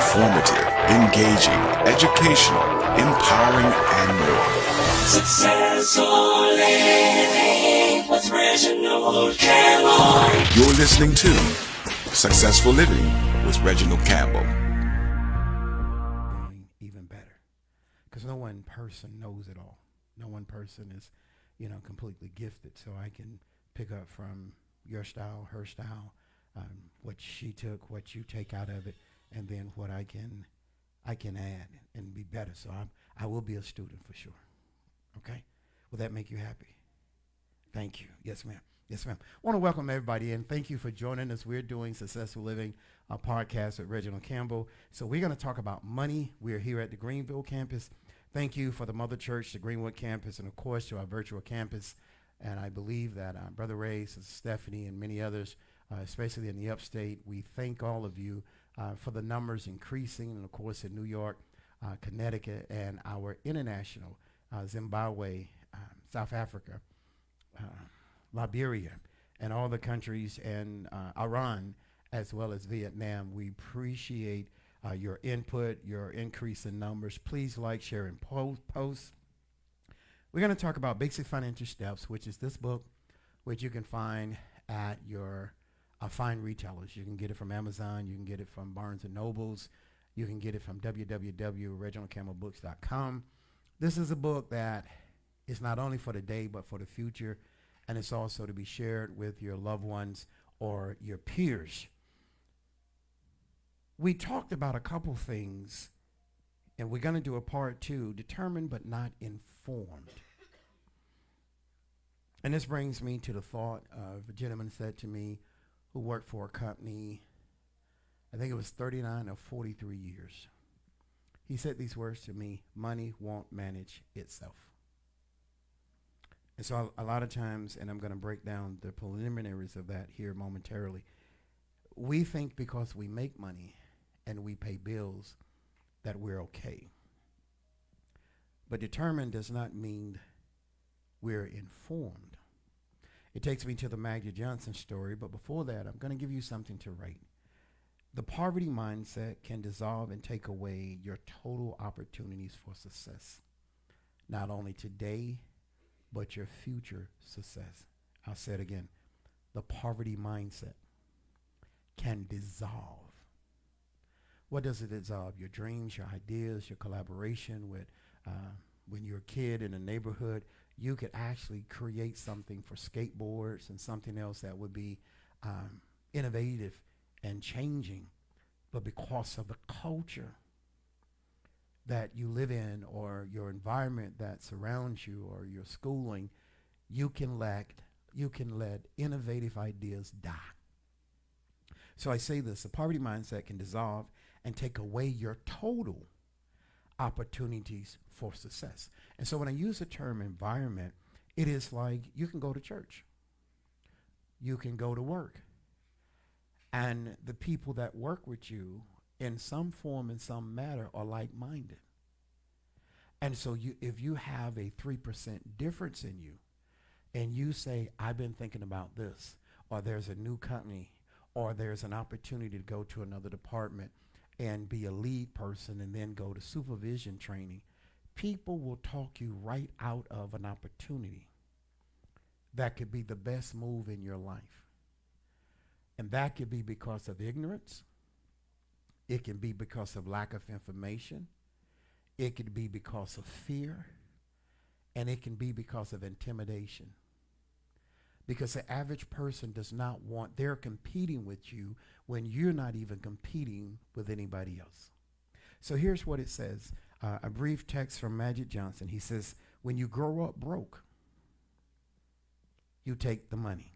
Informative, engaging, educational, empowering, and more. Successful Living with Reginald Campbell. You're listening to Successful Living with Reginald Campbell. Even better, because no one person knows it all. No one person is, completely gifted. So I can pick up from your style, her style, what she took, what you take out of it, and then what I can add and be better. So I will be a student for sure. Okay? Will that make you happy? Thank you. Yes, ma'am. Yes, ma'am. I want to welcome everybody in. Thank you for joining us. We're doing Successful Living, a podcast with Reginald Campbell. So we're going to talk about money. We're here at the Greenville campus. Thank you for the Mother Church, the Greenwood campus, and of course to our virtual campus. And I believe that Brother Ray, Sister Stephanie, and many others, especially in the upstate, we thank all of you for the numbers increasing, and of course in New York, Connecticut, and our international Zimbabwe, South Africa, Liberia, and all the countries, and Iran, as well as Vietnam. We appreciate your input, your increase in numbers. Please like, share, and post. We're going to talk about Basic Financial Steps, which is this book, which you can find at your fine retailers. You can get it from Amazon. You can get it from Barnes & Nobles. You can get it from www.reginaldcampbellbooks.com. This is a book that is not only for today, but for the future, and it's also to be shared with your loved ones or your peers. We talked about a couple things, and we're going to do a part two, determined but not informed. And this brings me to the thought of a gentleman said to me who worked for a company, I think it was 39 or 43 years. He said these words to me: money won't manage itself. And so a lot of times, and I'm going to break down the preliminaries of that here momentarily, we think because we make money and we pay bills that we're okay. But determined does not mean we're informed. It takes me to the Magic Johnson story, but before that, I'm going to give you something to write. The poverty mindset can dissolve and take away your total opportunities for success, not only today, but your future success. I'll say it again. The poverty mindset can dissolve. What does it dissolve? Your dreams, your ideas, your collaboration with, when you're a kid in a neighborhood, you could actually create something for skateboards and something else that would be innovative and changing. But because of the culture that you live in, or your environment that surrounds you, or your schooling, you can let innovative ideas die. So I say this: the poverty mindset can dissolve and take away your total opportunities for success. And so when I use the term environment, it is like you can go to church, you can go to work, and the people that work with you in some form, in some matter, are like-minded. And so if you have a 3% difference in you, and you say, I've been thinking about this, or there's a new company, or there's an opportunity to go to another department and be a lead person and then go to supervision training, people will talk you right out of an opportunity that could be the best move in your life. And that could be because of ignorance. It can be because of lack of information. It could be because of fear. And it can be because of intimidation. Because the average person does not want, they're competing with you when you're not even competing with anybody else. So here's what it says. A brief text from Magic Johnson. He says, when you grow up broke, you take the money.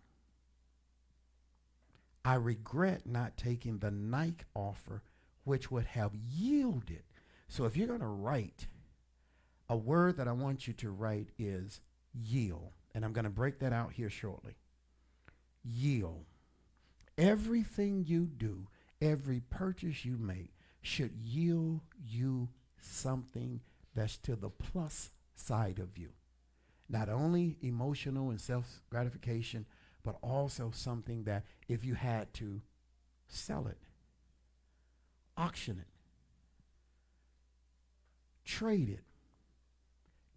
I regret not taking the Nike offer, which would have yielded. So if you're going to write, a word that I want you to write is yield. And I'm going to break that out here shortly. Yield. Everything you do, every purchase you make should yield you something that's to the plus side of you. Not only emotional and self-gratification, but also something that if you had to sell it, auction it, trade it.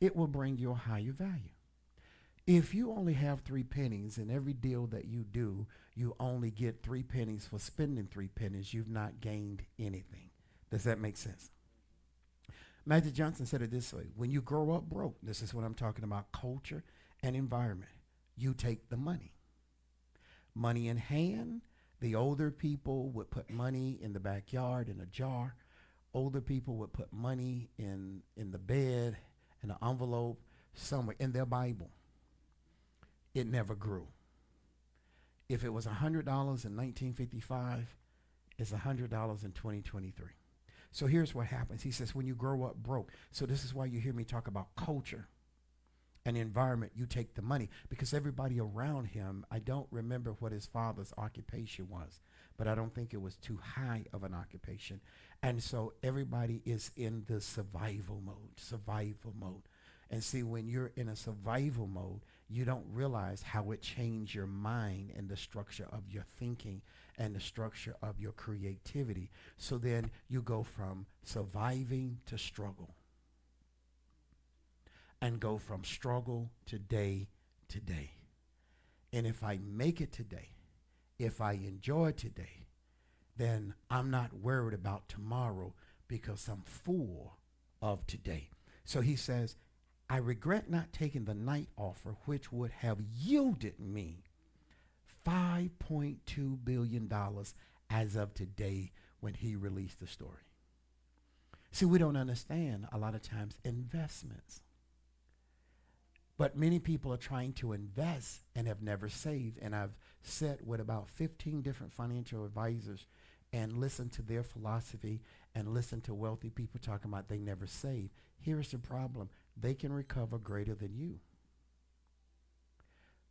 It will bring you a higher value. If you only have 3 pennies and every deal that you do, you only get 3 pennies for spending 3 pennies, you've not gained anything. Does that make sense? Magic Johnson said it this way: when you grow up broke, this is what I'm talking about, culture and environment, you take the money. Money in hand, the older people would put money in the backyard in a jar. Older people would put money in the bed, in an envelope, somewhere in their Bible. It never grew. If it was $100 in 1955, it's $100 in 2023. So here's what happens. He says, when you grow up broke, so this is why you hear me talk about culture and environment, you take the money. Because everybody around him, I don't remember what his father's occupation was, but I don't think it was too high of an occupation. And so everybody is in the survival mode. And see, when you're in a survival mode, you don't realize how it changed your mind and the structure of your thinking and the structure of your creativity. So then you go from surviving to struggle, and go from struggle to day to day. And if I make it today, if I enjoy today, then I'm not worried about tomorrow because I'm full of today. So he says, I regret not taking the night offer, which would have yielded me $5.2 billion as of today when he released the story. See, we don't understand a lot of times investments. But many people are trying to invest and have never saved. And I've sat with about 15 different financial advisors and listened to their philosophy and listened to wealthy people talking about they never save. Here's the problem. They can recover greater than you.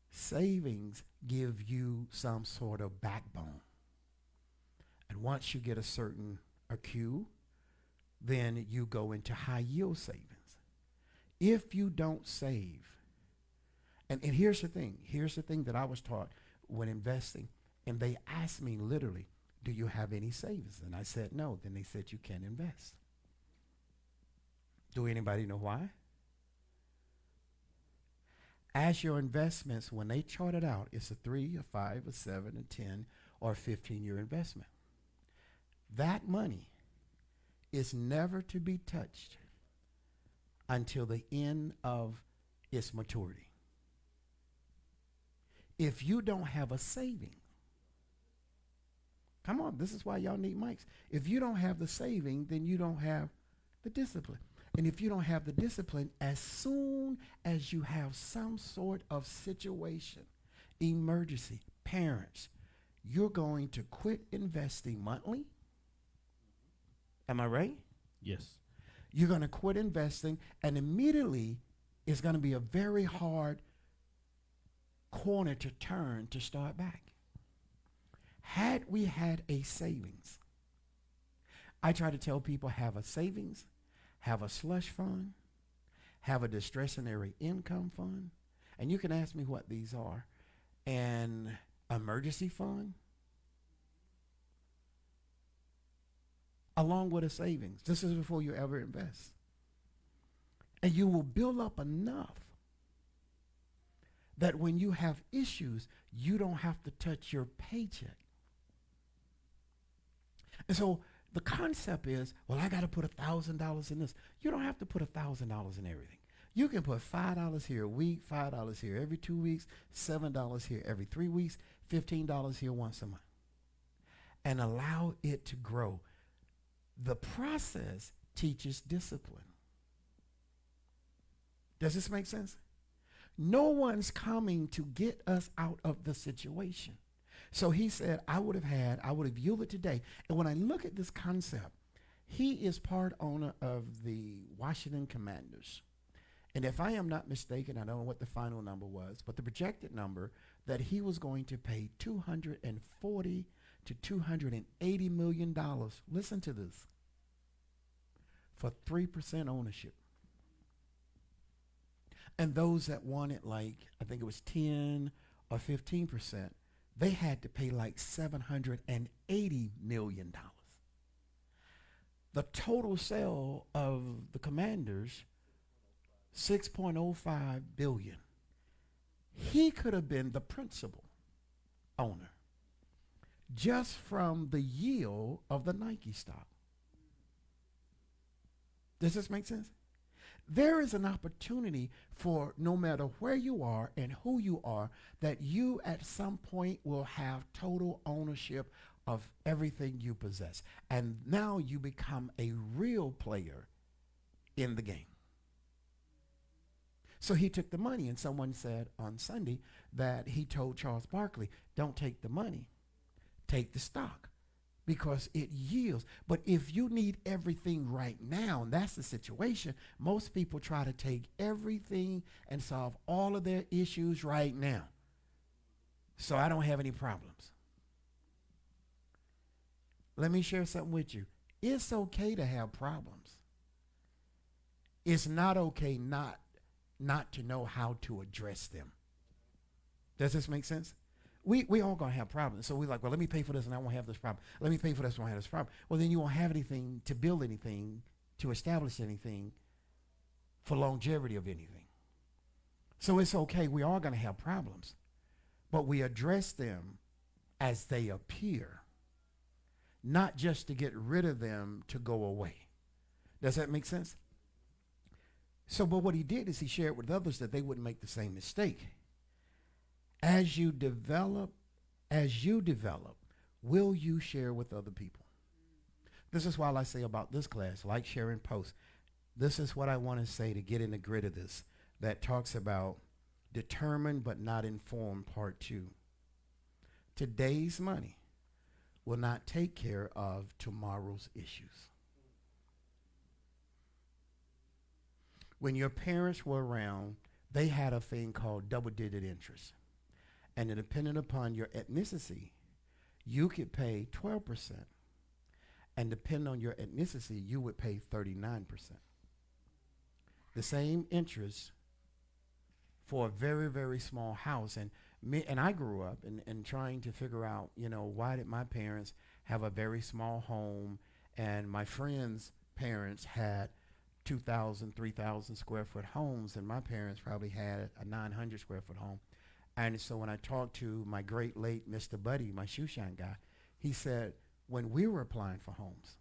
Savings give you some sort of backbone. And once you get a certain accrue, then you go into high yield savings. If you don't save, and here's the thing that I was taught when investing, and they asked me literally, do you have any savings? And I said no. Then they said you can't invest. Do anybody know why? As your investments, when they chart it out, it's a 3, a 5, a 7, a 10, or a 15-year investment. That money is never to be touched until the end of its maturity. If you don't have a saving, come on, this is why y'all need mics. If you don't have the saving, then you don't have the discipline. And if you don't have the discipline, as soon as you have some sort of situation, emergency, parents, you're going to quit investing monthly. Am I right? Yes. You're going to quit investing, and immediately it's going to be a very hard corner to turn to start back. Had we had a savings, I try to tell people have a savings, have a slush fund, have a discretionary income fund, and you can ask me what these are, and emergency fund, along with a savings. This is before you ever invest. And you will build up enough that when you have issues, you don't have to touch your paycheck. And so the concept is, well, I got to put $1,000 in this. You don't have to put $1,000 in everything. You can put $5 here a week, $5 here every 2 weeks, $7 here every 3 weeks, $15 here once a month, and allow it to grow. The process teaches discipline. Does this make sense? No one's coming to get us out of the situation. So he said, I would have yielded today. And when I look at this concept, he is part owner of the Washington Commanders. And if I am not mistaken, I don't know what the final number was, but the projected number that he was going to pay $240 to $280 million. Listen to this. For 3% ownership. And those that wanted, like, I think it was 10 or 15%, they had to pay like $780 million. The total sale of the Commanders, 6.05 billion. He could have been the principal owner just from the yield of the Nike stock. Does this make sense? There is an opportunity for no matter where you are and who you are, that you at some point will have total ownership of everything you possess. And now you become a real player in the game. So he took the money, and someone said on Sunday that he told Charles Barkley, don't take the money, take the stock, because it yields. But if you need everything right now, and that's the situation, most people try to take everything and solve all of their issues right now. So I don't have any problems. Let me share something with you. It's okay to have problems. It's not okay not to know how to address them. Does this make sense? We all gonna have problems. So we're like, well, let me pay for this and I won't have this problem. Let me pay for this and I won't have this problem. Well, then you won't have anything to build anything, to establish anything, for longevity of anything. So it's okay. We are gonna have problems, but we address them as they appear, not just to get rid of them to go away. Does that make sense? So, but what he did is he shared with others that they wouldn't make the same mistake. As you develop, will you share with other people? This is why I say about this class, like, share, and post. This is what I want to say to get in the grid of this, that talks about determined but not informed, part 2. Today's money will not take care of tomorrow's issues. When your parents were around, they had a thing called double-digit interest. And depending upon your ethnicity, you could pay 12%. And depending on your ethnicity, you would pay 39%. The same interest for a very, very small house. And I grew up in trying to figure out, why did my parents have a very small home and my friends' parents had 2,000, 3,000 square foot homes, and my parents probably had a 900 square foot home. And so when I talked to my great late Mr. Buddy, my shoe shine guy, he said when we were applying for homes,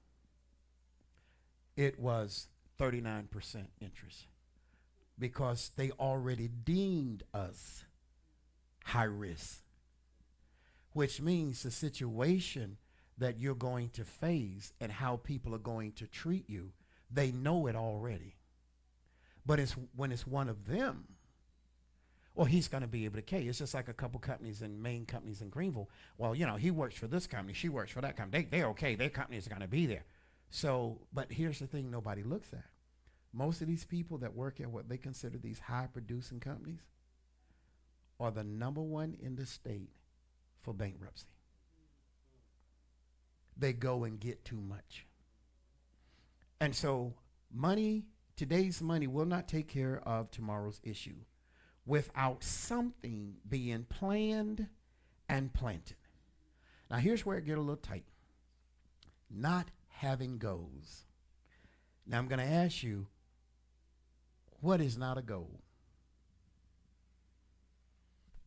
it was 39% interest because they already deemed us high risk, which means the situation that you're going to face and how people are going to treat you, they know it already. But it's when it's one of them, well, he's going to be able to pay. It's just like a couple companies and main companies in Greenville. Well, he works for this company, she works for that company. They're okay. Their company is going to be there. So, but here's the thing nobody looks at. Most of these people that work at what they consider these high producing companies are the number one in the state for bankruptcy. They go and get too much. And so today's money will not take care of tomorrow's issue without something being planned and planted. Now here's where it gets a little tight. Not having goals. Now I'm going to ask you, what is not a goal?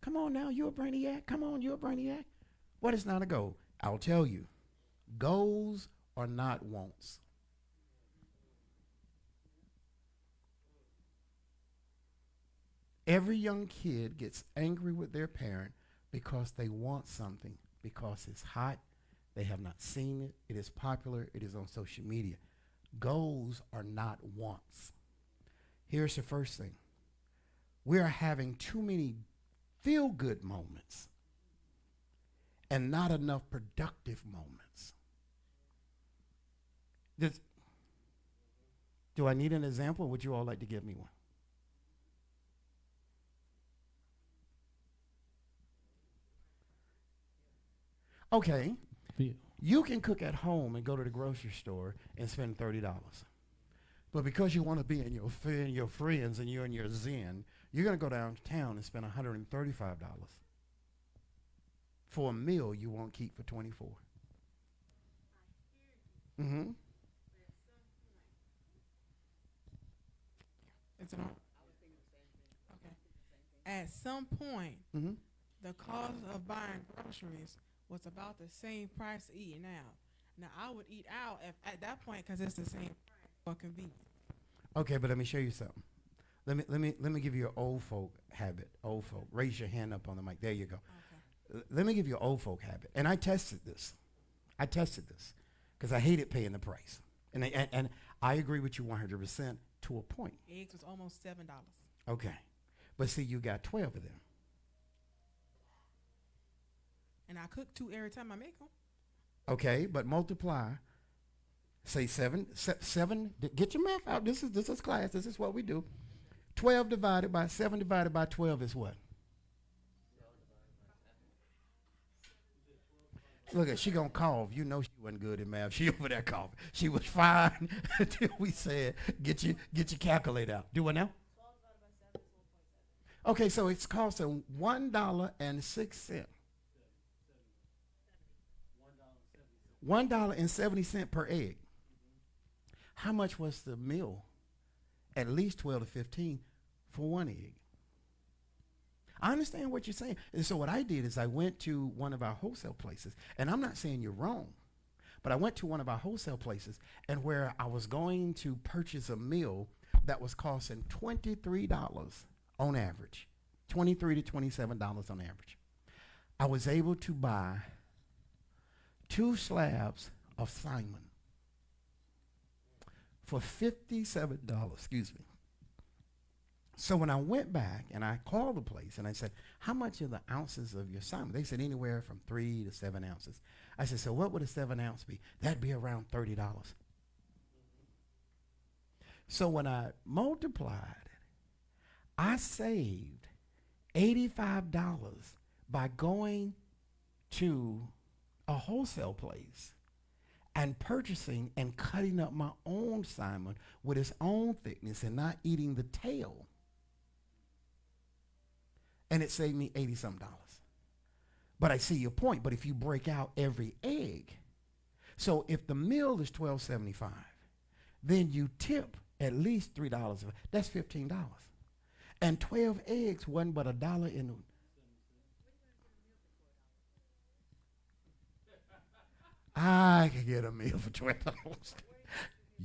Come on now, you're a brainiac. Come on, you're a brainiac. What is not a goal? I'll tell you. Goals are not wants. Every young kid gets angry with their parent because they want something, because it's hot, they have not seen it, it is popular, it is on social media. Goals are not wants. Here's the first thing. We are having too many feel-good moments and not enough productive moments. Do I need an example, or would you all like to give me one? Okay, you can cook at home and go to the grocery store and spend $30. But because you want to be in your friends and you're in your zen, you're going to go downtown and spend $135 for a meal you won't keep for 24. Mm-hmm. Is it on? Okay. At some point, Mm-hmm. the cost of buying groceries was about the same price eating out. Now I would eat out if, at that point because it's the same price for convenience. Okay, but let me show you something. Let me give you an old folk habit. Old folk, raise your hand up on the mic. There you go. Okay. Let me give you an old folk habit. And I tested this. Because I hated paying the price. And I agree with you 100% to a point. Eggs was almost $7. Okay. But see, you got 12 of them. And I cook 2 every time I make them. Okay, but multiply. Say seven. Get your math out. This is class. This is what we do. 12 divided by 7 divided by 12 is what? Look at she gonna cough. You know she wasn't good in math. She over there coughing. She was fine until we said get your calculator out. Do what now? Okay, so it's costing $1.06. $1.70 per egg. How much was the meal? At least 12 to 15 for one egg. I understand what you're saying. And so what I did is I went to one of our wholesale places, and I'm not saying you're wrong, but I went to one of our wholesale places, and where I was going to purchase a meal that was costing $23 on average, $23 to $27 on average. I was able to buy 2 slabs of salmon for $57, excuse me. So when I went back and I called the place and I said, how much are the ounces of your salmon? They said anywhere from 3 to 7 ounces. I said, so what would a 7 ounce be? That'd be around $30. So when I multiplied it, I saved $85 by going to a wholesale place and purchasing and cutting up my own salmon with its own thickness and not eating the tail. And it saved me 80 some dollars. But I see your point. But if you break out every egg, so if the meal is $12.75, then you tip at least $3. That's $15. And 12 eggs wasn't but $1 in. I could get a meal for $12.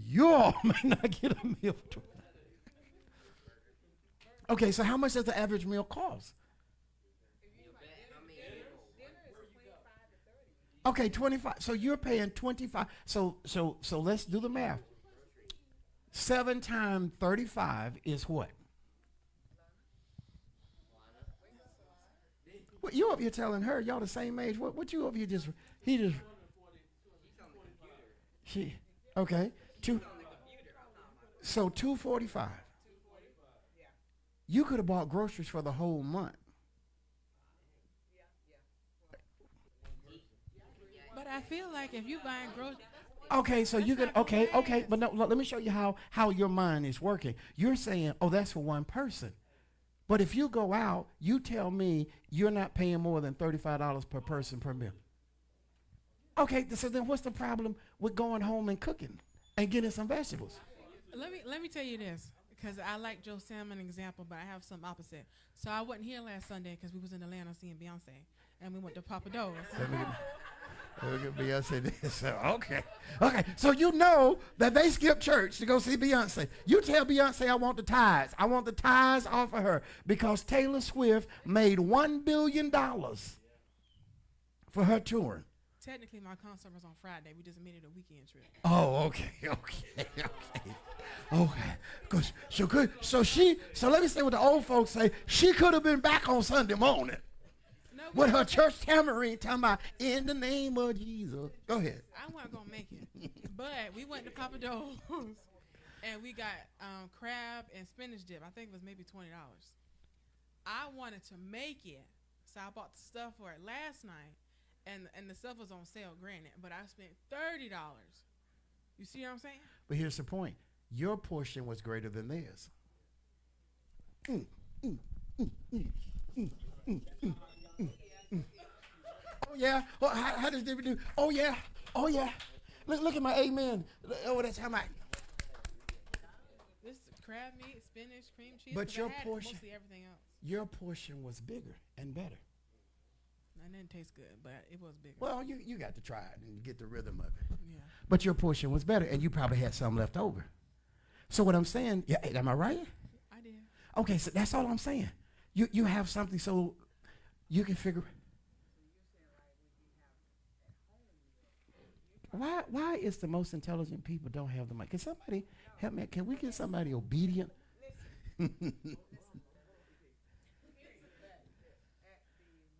You all may not get a meal for $12. Okay, so how much does the average meal cost? Okay, 25. So you're paying 25. So let's do the math. 7 times 35 is what? What you up here telling her? Y'all the same age. What you up here just? He just. She. Okay. So 245. You could have bought groceries for the whole month. But I feel like if you buying groceries. Okay, so you can, okay, but no, let me show you how your mind is working. You're saying, oh, that's for one person. But if you go out, you tell me you're not paying more than $35 per person per meal. Okay, so then what's the problem with going home and cooking and getting some vegetables? Let me tell you this, because I like Joe Salmon example, but I have some opposite. So I wasn't here last Sunday because we was in Atlanta seeing Beyonce, and we went to Papa Do's. Look at Beyonce this. Okay. So you know that they skip church to go see Beyonce. You tell Beyonce I want the tithes. I want the tithes off of her because Taylor Swift made $1 billion for her touring. Technically, my concert was on Friday. We just made it a weekend trip. Oh, okay. So let me say what the old folks say. She could have been back on Sunday morning. No, With her church tambourine talking about in the name of Jesus. Go ahead. I wasn't gonna make it, but we went to Papa Do's and we got crab and spinach dip. I think it was maybe $20. I wanted to make it, so I bought the stuff for it last night, and the stuff was on sale, granted, but I spent $30. You see what I'm saying? But here's the point: your portion was greater than theirs. Oh yeah. Well, how does David do? Oh yeah. Look at my amen. Oh, that's how my. crab meat, spinach, cream cheese. But 'cause your I had portion- mostly everything else. Your portion was bigger and better. And it didn't taste good, but it was bigger. Well, you got to try it and get the rhythm of it. Yeah. But your portion was better, and you probably had some left over. So what I'm saying, yeah, am I right? I did. Okay, so that's all I'm saying. You have something so you can figure. Why is the most intelligent people don't have the money? Can somebody help me? Can we get somebody obedient?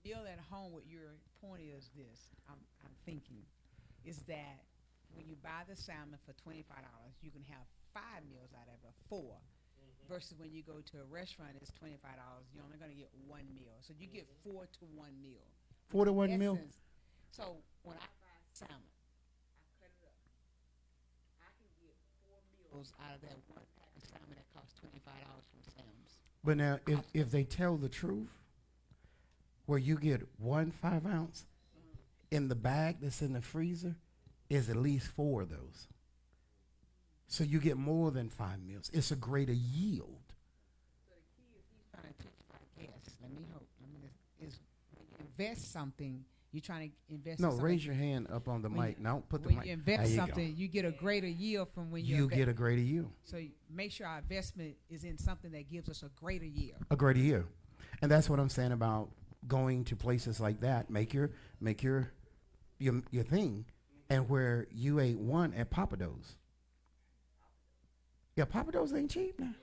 Meal at home, what your point is this, I'm thinking, is that when you buy the salmon for $25, you can have 5 meals out of it, 4. Versus when you go to a restaurant, it's $25, you're only gonna get 1 meal. So you get 4 to 1 meal. 4 to 1 meal? Essence, so when I buy salmon, I cut it up. I can get 4 meals out of that one pack of salmon that costs $25 from Sam's. But now, if they tell the truth, where you get 1 5-ounce in the bag that's in the freezer, is at least 4 of those. So you get more than 5 meals. It's a greater yield. So the key is he's trying to teach my guests. Let me hope. Is when you invest something, you're trying to invest. No, in something. raise your hand up on the When mic. you- No, put the When mic. you There invest you go. something, you get a greater yield from when You get a greater yield. So make sure our investment is in something that gives us a greater yield. A greater yield. And that's what I'm saying about going to places like that. Make your thing. And where you ate one at Papa Do's. Yeah, Papa Do's ain't cheap now.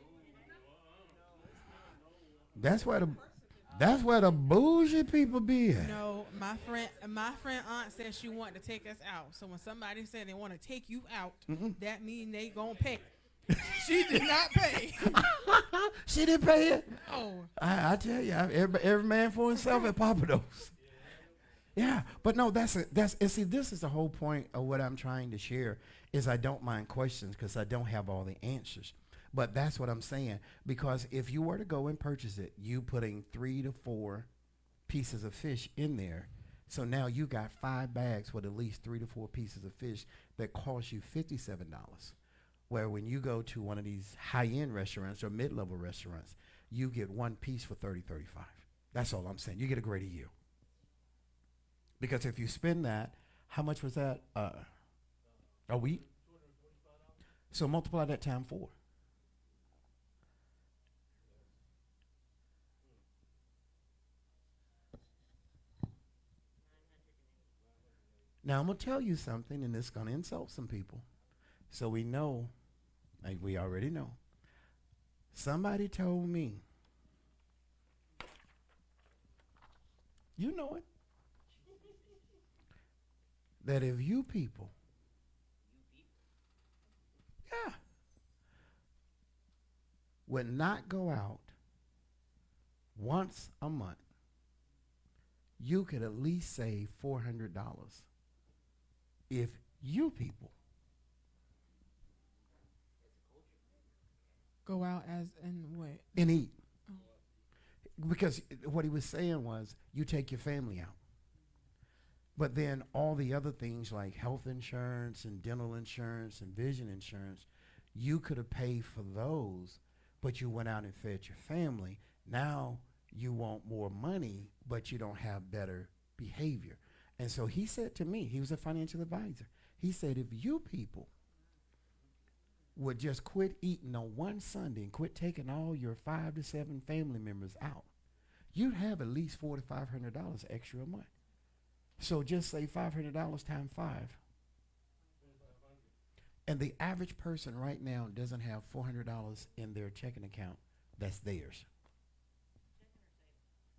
That's where the bougie people be at. No, my friend aunt said she wanted to take us out. So when somebody said they want to take you out, that means they gonna pay. She did not pay. She didn't pay it. No. I tell you, every man for himself at Papa Do's. Yeah, but no, and see, this is the whole point of what I'm trying to share is I don't mind questions because I don't have all the answers. But that's what I'm saying, because if you were to go and purchase it, you putting 3 to 4 pieces of fish in there. So now you got 5 bags with at least 3 to 4 pieces of fish that cost you $57. Where when you go to one of these high-end restaurants or mid-level restaurants, you get 1 piece for $30, $35. That's all I'm saying. You get a greater yield. Because if you spend that, how much was that a week? So multiply that times 4. Now I'm gonna tell you something, and it's gonna insult some people. So we know, like we already know. Somebody told me, you know it, that if you people, yeah, would not go out once a month, you could at least save $400 if you people Go out as in what? and eat. Because what he was saying was you take your family out. But then all the other things like health insurance and dental insurance and vision insurance, you could have paid for those, but you went out and fed your family. Now you want more money, but you don't have better behavior. And so he said to me, he was a financial advisor. He said, if you people would just quit eating on one Sunday and quit taking all your 5 to 7 family members out, you'd have at least $400 to $500 extra a month. So just say $500 times 5. And the average person right now doesn't have $400 in their checking account that's theirs.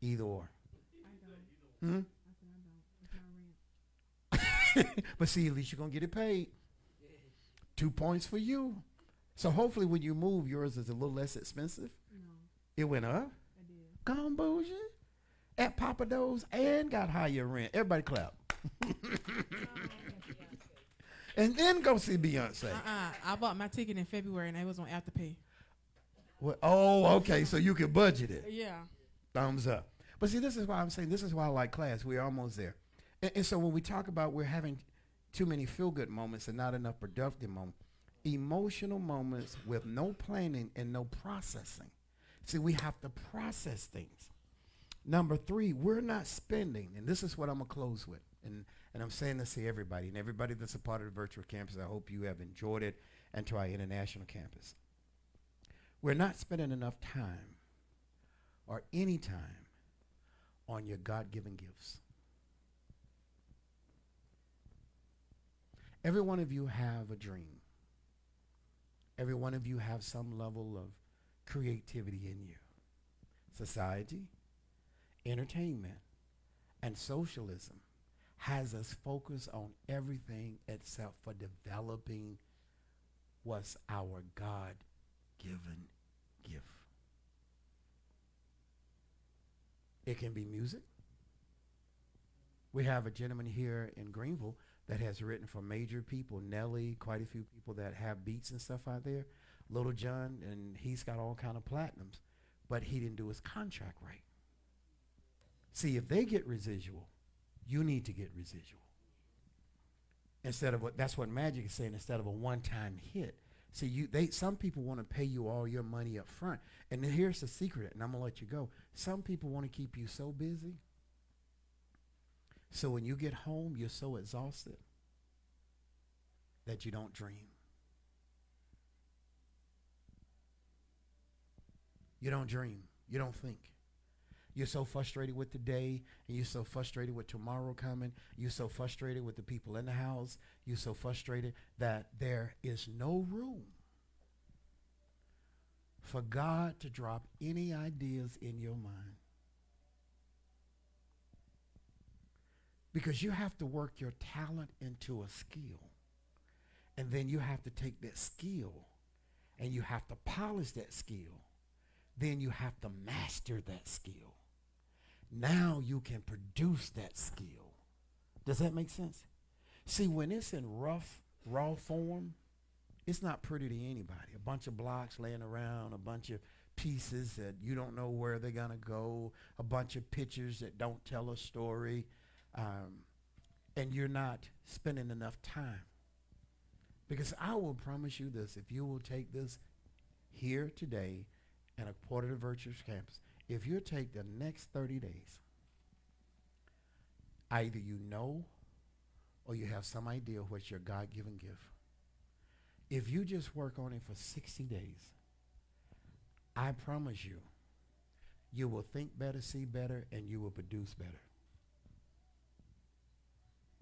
Either or. Hmm? But see, at least you're going to get it paid. 2 points for you. So hopefully when you move, yours is a little less expensive. No, It went up. I did. Gone bougie. At Papa Do's and got higher rent. Everybody clap. And then go see Beyonce. I bought my ticket in February and it was on Afterpay. Well, oh, okay. So you can budget it. Yeah. Thumbs up. But see, this is why I'm saying, this is why I like class. We're almost there. And so when we talk about we're having too many feel-good moments and not enough productive moments, emotional moments with no planning and no processing. See, we have to process things. Number 3, we're not spending, and this is what I'm going to close with. And I'm saying this to everybody, and everybody that's a part of the virtual campus, I hope you have enjoyed it, and to our international campus. We're not spending enough time or any time on your God-given gifts. Every one of you have a dream. Every one of you have some level of creativity in you. Society, entertainment, and socialism has us focused on everything except for developing what's our God-given gift. It can be music. We have a gentleman here in Greenville that has written for major people, Nelly, quite a few people that have beats and stuff out there, Little John, and he's got all kind of platinums, but he didn't do his contract right. See, if they get residual, you need to get residual. Instead of that's what Magic is saying, instead of a one-time hit. See, some people want to pay you all your money up front. And then here's the secret, and I'm going to let you go. Some people want to keep you so busy, so when you get home, you're so exhausted that you don't dream. You don't dream. You don't think. You're so frustrated with today, and you're so frustrated with tomorrow coming. You're so frustrated with the people in the house. You're so frustrated that there is no room for God to drop any ideas in your mind. Because you have to work your talent into a skill. And then you have to take that skill and you have to polish that skill. Then you have to master that skill. Now you can produce that skill. Does that make sense? See, when it's in rough, raw form, it's not pretty to anybody. A bunch of blocks laying around, a bunch of pieces that you don't know where they're going to go, a bunch of pictures that don't tell a story, and you're not spending enough time. Because I will promise you this, if you will take this here today and a part of the virtual campus, if you take the next 30 days, either you know or you have some idea what's your God-given gift. If you just work on it for 60 days, I promise you, you will think better, see better, and you will produce better.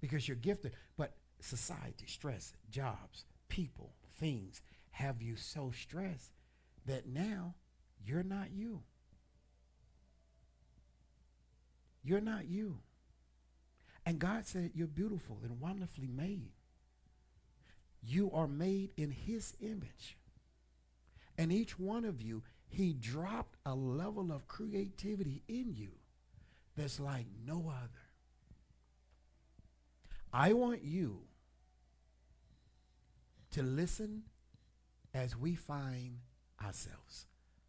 Because you're gifted. But society, stress, jobs, people, things have you so stressed that now you're not you. You're not you. And God said you're beautiful and wonderfully made. You are made in his image. And each one of you, he dropped a level of creativity in you that's like no other. I want you to listen as we find ourselves.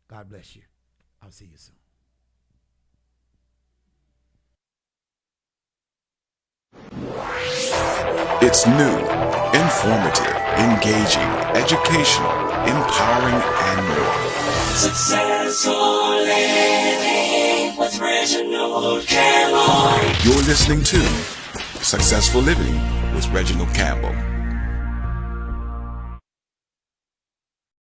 God bless you. I'll see you soon. It's new, informative, engaging, educational, empowering, and more. Successful living with Reginald Campbell. You're listening to Successful Living with Reginald Campbell.